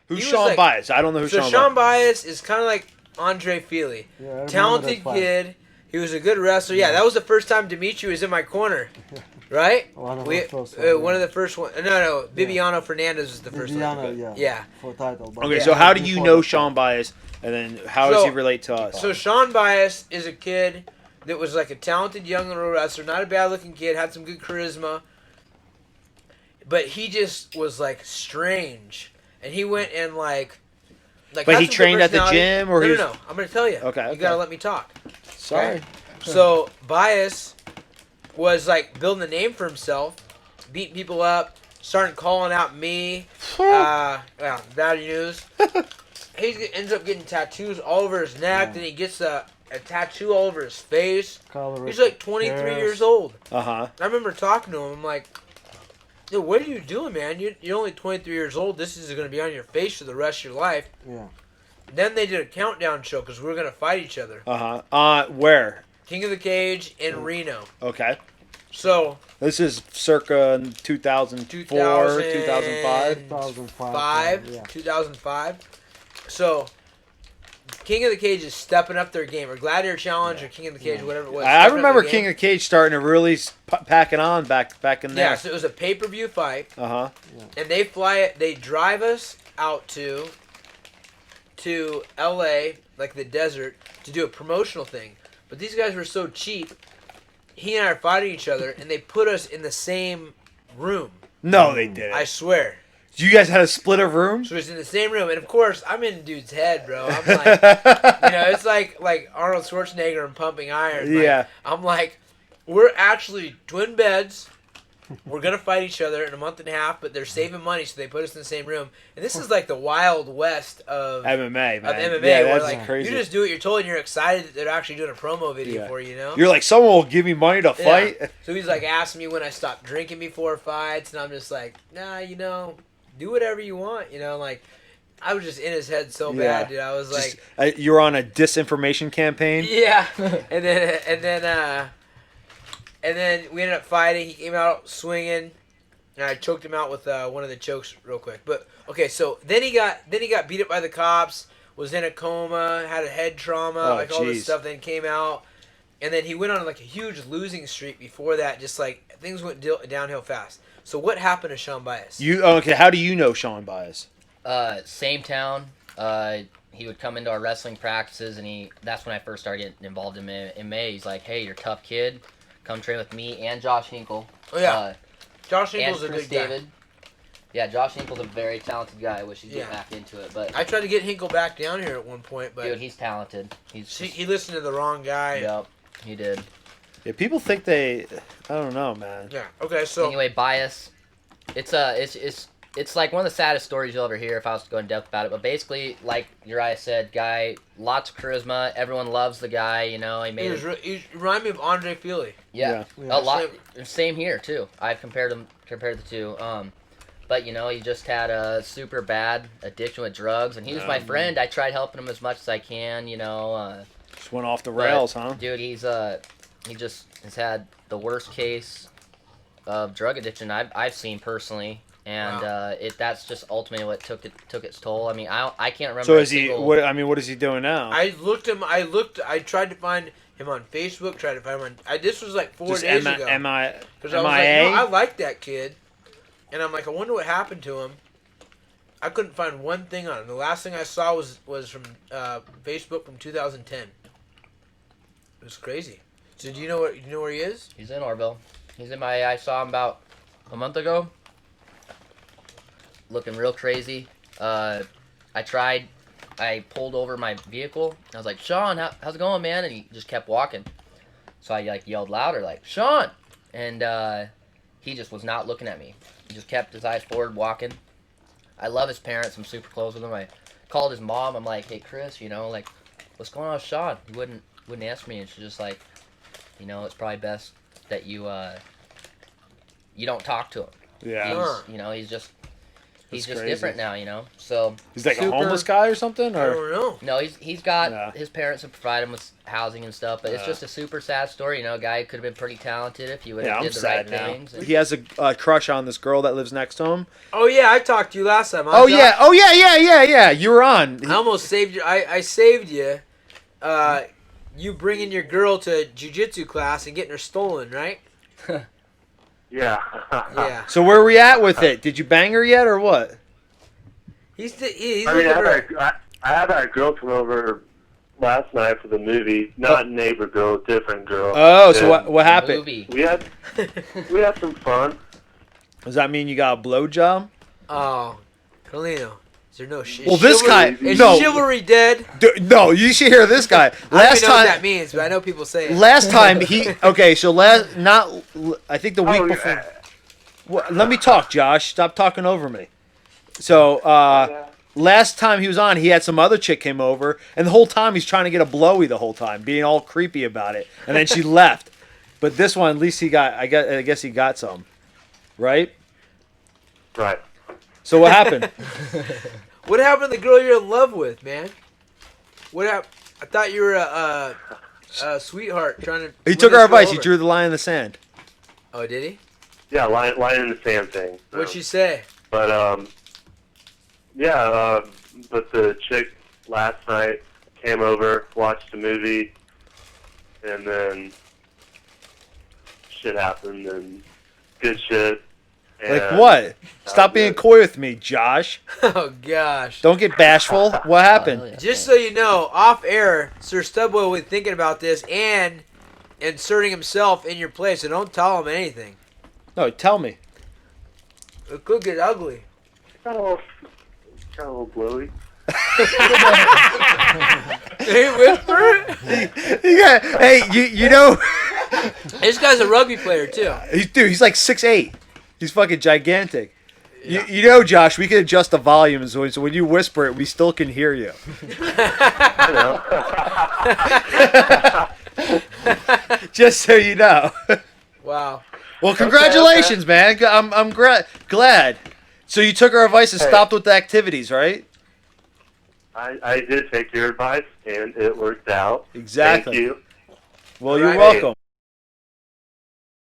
Who's Sean Bias? I don't know who Sean Bias is. So Sean Bias is kind of like Andre Feely. Yeah, Talented kid. He was a good wrestler. Yeah, that was the first time Dmitry was in my corner. Right? One of the first one. No. Bibiano Fernandez was the first one. Yeah. For title. Okay, so how do you know Sean Bias, and then how does he relate to us? So Sean Bias is a kid that was like a talented young wrestler, not a bad-looking kid, had some good charisma, but he just was like strange, and he went and like. But he trained at the gym, or no. I'm gonna tell you. Okay. You gotta let me talk. Sorry. Okay? So Bias was like building a name for himself, beating people up, starting calling out me. Bad news. He ends up getting tattoos all over his neck, then he gets a tattoo all over his face. He's like 23 years old. I remember talking to him. I'm like, dude, what are you doing, man? You're only 23 years old. This is going to be on your face for the rest of your life. Yeah. Then they did a countdown show because we were going to fight each other. Where? King of the Cage in Reno. Okay. So. This is circa 2004, 2005? 2005. So. King of the Cage is stepping up their game, or Gladiator Challenge, or King of the Cage, whatever it was. I remember King of the Cage starting to really pack it on back in there. Yeah, so it was a pay-per-view fight. And they drive us out to L.A., like the desert, to do a promotional thing. But these guys were so cheap, he and I are fighting each other, and they put us in the same room. No, they didn't. I swear. You guys had a split of rooms? So it's in the same room, and of course, I'm in dude's head, bro. I'm like, it's like Arnold Schwarzenegger and Pumping Iron. Like, I'm like, we're actually twin beds. We're gonna fight each other in a month and a half, but they're saving money, so they put us in the same room. And this is like the wild west of MMA, man. Of MMA, yeah, where that's like crazy. you just do what you're told, and you're excited that they're actually doing a promo video for you. You know, you're like, someone will give me money to fight. So he's like asking me when I stopped drinking before fights, and I'm just like, nah, do whatever you want, like. I was just in his head so bad, dude. I was like, you were on a disinformation campaign. Yeah, and then we ended up fighting. He came out swinging, and I choked him out with one of the chokes real quick. But okay, so then he got beat up by the cops. Was in a coma, had a head trauma, all this stuff. Then came out, and then he went on like a huge losing streak before that. Just like things went downhill fast. So what happened to Sean Bias? How do you know Sean Bias? Same town. He would come into our wrestling practices, and that's when I first started getting involved in MMA. He's like, hey, you're a tough kid. Come train with me and Josh Hinkle. Oh, yeah. Josh Hinkle's a good David. guy. Yeah, Josh Hinkle's a very talented guy. I wish he'd get back into it. But I tried to get Hinkle back down here at one point. But dude, he's talented. He listened to the wrong guy. Yep, he did. Yeah, people think I don't know, man. Yeah, okay, so. Anyway, Bias. It's like one of the saddest stories you'll ever hear if I was to go in depth about it. But basically, like Uriah said, guy, lots of charisma. Everyone loves the guy. He made. He remind me of Andre Feely. Yeah, a lot. Same here too. I've compared the two. But he just had a super bad addiction with drugs, and he was my friend. I tried helping him as much as I can. Just went off the rails, huh? Dude, he just has had the worst case of drug addiction I've seen personally. And that's just ultimately what took its toll. I mean, I can't remember. So is he? What is he doing now? I tried to find him on Facebook. Tried to find him on. This was like 4 days ago. Because I was like, I like that kid, and I'm like, I wonder what happened to him. I couldn't find one thing on him. The last thing I saw was from Facebook from 2010. It was crazy. So do you know where he is? He's in Orville. I saw him about a month ago. Looking real crazy. I pulled over my vehicle. I was like, Sean, how's it going, man? And he just kept walking. So I yelled louder, like, Sean! And he just was not looking at me. He just kept his eyes forward, walking. I love his parents. I'm super close with him. I called his mom. I'm like, hey, Chris, what's going on with Sean? He wouldn't answer me. And she's just like, it's probably best that you don't talk to him. Yeah. He's just... He's That's just crazy. different now, you know. So He's like a Super- homeless guy or something, I or don't know. no, he's got Yeah. his parents have provided him with housing and stuff, but it's Yeah. just a super sad story. You know, a guy who could have been pretty talented if he would yeah, have I'm did the sad right now. things. And- He has a crush on this girl that lives next to him. Oh yeah, I talked to you last time. Huh, Oh Josh? yeah. You were on. I almost saved you. I saved you. You bringing your girl to jiu-jitsu class and getting her stolen, right? Yeah. Yeah. So where are we at with it? Did you bang her yet, or what? He's I mean, looking for. I had that girl come over last night for the movie. Not neighbor girl, different girl. Oh, so And what happened? Movie. We had some fun. Does that mean you got a blowjob? Oh, Carlino. Is there no shit? Well, this guy, Is no, chivalry dead? no. You should hear this guy. I don't Last even know what that time, means, but I know people say it. last time he okay. So I think the week Oh, before. yeah. Well, let me talk, Josh. Stop talking over me. So last time he was on, he had some other chick came over, and the whole time he's trying to get a blowy the whole time, being all creepy about it, and then she left. But this one, at least he got. I guess he got some, right? Right. So what happened? What happened to the girl you're in love with, man? What happened? I thought you were a sweetheart trying to. He win took this our girl advice. He over. drew the line in the sand. Oh, did he? Yeah, line in the sand thing. So. What'd she say? But but the chick last night came over, watched the movie, and then shit happened and good shit. Like And what? Stop being good. coy with me, Josh. Oh gosh. Don't get bashful. What Oh, happened? hell yeah. Just so you know, off air, Sir Studboy was thinking about this and inserting himself in your place. So don't tell him anything. No, tell me. It could get ugly. Got a little blowy. Hey, whisper. Hey, you know, This guy's a rugby player too. he's like 6'8". He's fucking gigantic. You know, Josh, we can adjust the volume so when you whisper it, we still can hear you. I know. Just so you know. Wow. Well, congratulations, man. I'm glad. So you took our advice and Hey. stopped with the activities, right? I did take your advice, and it worked out. Exactly. Thank you. Well, you're Right. welcome.